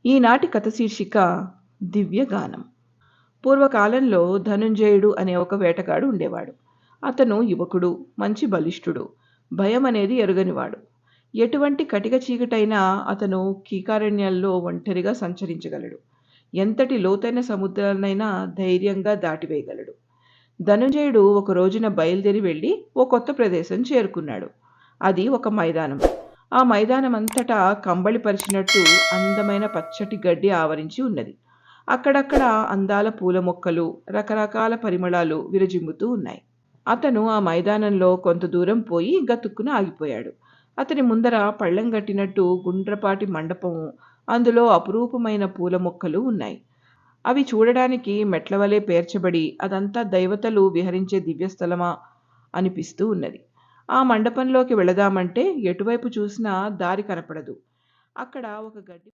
ఈనాటి కథ శీర్షిక దివ్యగానం. పూర్వకాలంలో ధనుంజయుడు అనే ఒక వేటగాడు ఉండేవాడు. అతను యువకుడు, మంచి బలిష్ఠుడు, భయం అనేది ఎరుగనివాడు. ఎటువంటి కటిక చీకటైనా అతను కీకారణ్యాల్లో ఒంటరిగా సంచరించగలడు. ఎంతటి లోతైన సముద్రాన్నైనా ధైర్యంగా దాటివేయగలడు. ధనుంజయుడు ఒక రోజున బయలుదేరి వెళ్ళి ఓ కొత్త ప్రదేశం చేరుకున్నాడు. అది ఒక మైదానం. ఆ మైదానమంతటా కంబళిపరిచినట్టు అందమైన పచ్చటి గడ్డి ఆవరించి ఉన్నది. అక్కడక్కడ అందాల పూల మొక్కలు, రకరకాల పరిమళాలు విరజిమ్ముతూ ఉన్నాయి. అతను ఆ మైదానంలో కొంత దూరం పోయి గతుక్కున ఆగిపోయాడు. అతని ముందర పళ్ళెం గట్టినట్టు గుండ్రపాటి మండపము, అందులో అపురూపమైన పూల మొక్కలు ఉన్నాయి. అవి చూడడానికి మెట్లవలే పేర్చబడి అదంతా దైవతలు విహరించే దివ్యస్థలమా అనిపిస్తూ ఉన్నది. ఆ మండపంలోకి వెళదామంటే ఎటువైపు చూసినా దారి కనపడదు. అక్కడ ఒక గడ్డి